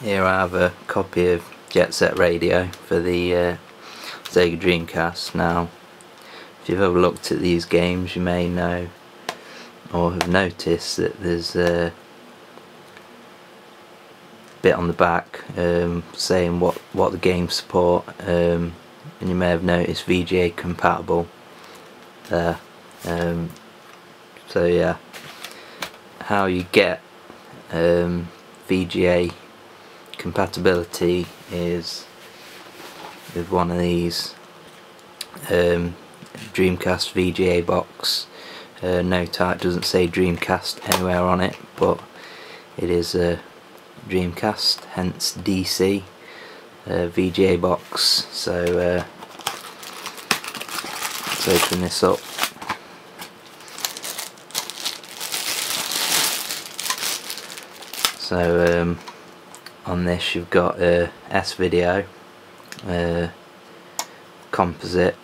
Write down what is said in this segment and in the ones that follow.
Here I have a copy of Jet Set Radio for the Sega Dreamcast. Now, if you've ever looked at these games, you may know or have noticed that there's a bit on the back saying what the games support, and you may have noticed VGA compatible there. So yeah, how you get VGA compatibility is with one of these Dreamcast VGA box. Note it doesn't say Dreamcast anywhere on it, but it is a Dreamcast, hence DC VGA box. So let's open this up. So on this you've got a S-video, composite,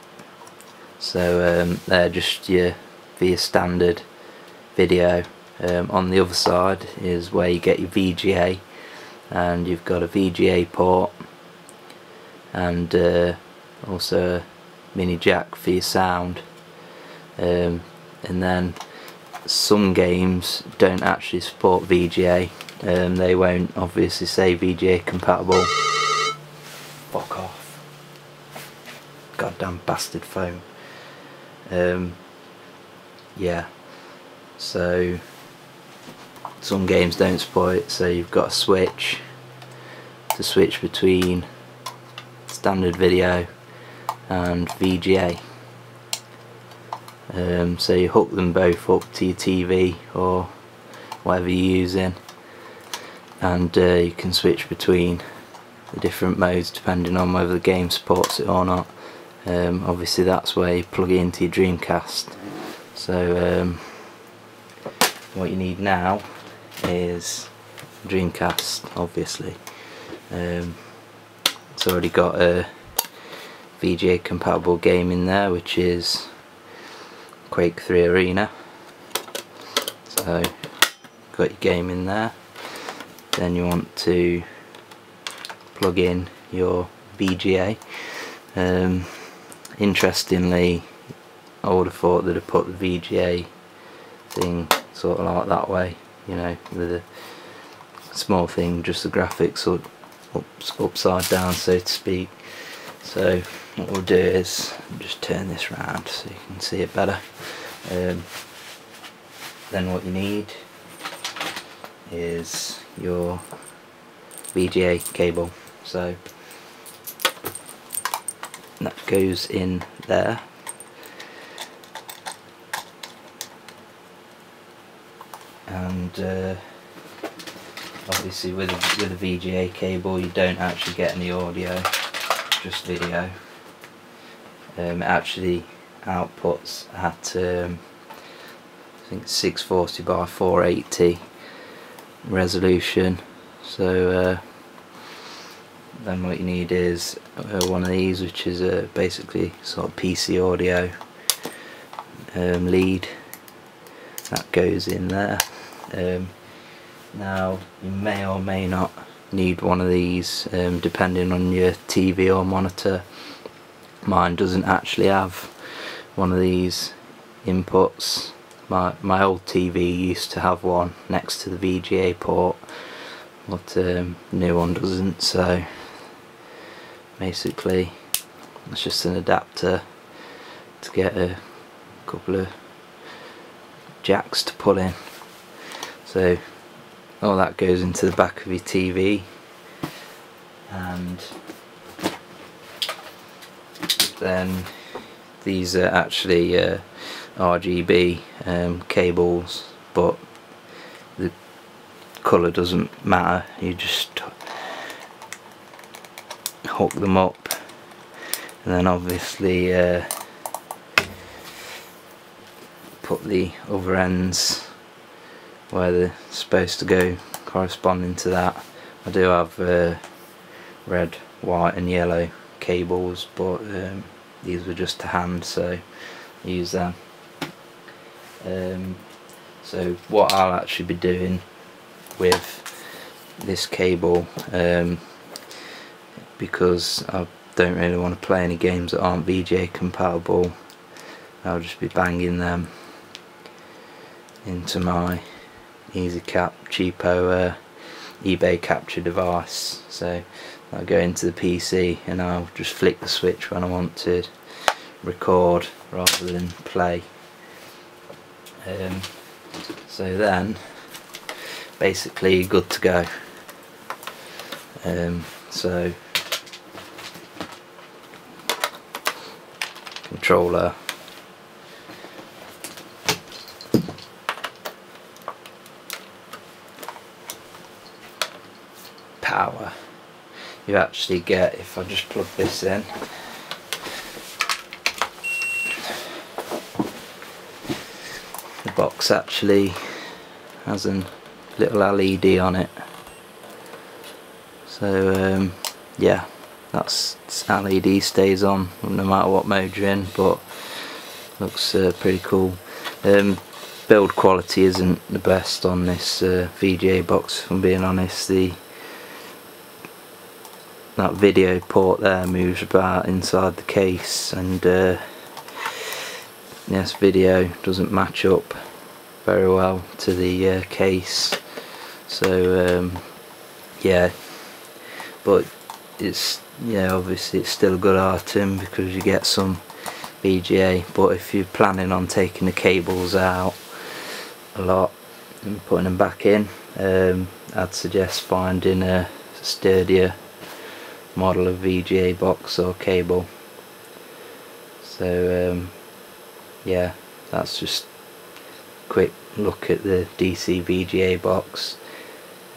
so they're just for your standard video. On the other side is where you get your VGA, and you've got a VGA port and also a mini jack for your sound, and then some games don't actually support VGA. They won't obviously say VGA compatible. Fuck off. Goddamn bastard phone. Yeah, so some games don't support it, so you've got a switch to switch between standard video and VGA. So you hook them both up to your TV or whatever you're using, and you can switch between the different modes depending on whether the game supports it or not. Obviously that's where you plug it into your Dreamcast. So what you need now is Dreamcast, obviously. It's already got a VGA compatible game in there, which is Quake 3 Arena. So got your game in there. Then you want to plug in your VGA. Interestingly, I would have thought that I'd put the VGA thing sort of like that way, you know, with a small thing, just the graphics upside down, so to speak. So what we'll do is just turn this round so you can see it better. Then what you need is your VGA cable, so that goes in there. And obviously with a VGA cable you don't actually get any audio, just video. It actually outputs at I think 640 by 480 resolution. So then what you need is one of these, which is basically sort of PC audio lead that goes in there. Now you may or may not need one of these depending on your TV or monitor. Mine doesn't actually have one of these inputs. My old TV used to have one next to the VGA port, but new one doesn't. So basically it's just an adapter to get a couple of jacks to pull in. So all that goes into the back of your TV, and then these are actually RGB cables, but the colour doesn't matter, you just hook them up, and then obviously put the other ends where they're supposed to go corresponding to that. I do have red, white and yellow cables, but these were just to hand, so I use them. So what I'll actually be doing with this cable because I don't really want to play any games that aren't VGA compatible. I'll just be banging them into my EasyCap cheapo eBay capture device. So I'll go into the PC and I'll just flick the switch when I want to record rather than play. So then basically you're good to go. So controller, power. You actually get, if I just plug this in, the box actually has a little LED on it. So yeah, that's LED stays on no matter what mode you're in, but looks pretty cool. Build quality isn't the best on this VGA box, if I'm being honest. That video port there moves about inside the case, and this video doesn't match up very well to the case. So yeah, but it's, yeah, obviously it's still a good item because you get some VGA. But if you're planning on taking the cables out a lot and putting them back in, I'd suggest finding a sturdier model of VGA box or cable. So yeah, that's just a quick look at the DC VGA box.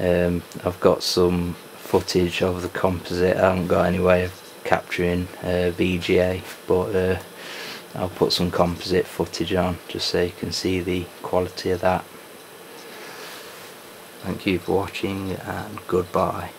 I've got some footage of the composite. I haven't got any way of capturing VGA, but I'll put some composite footage on just so you can see the quality of that. Thank you for watching and goodbye.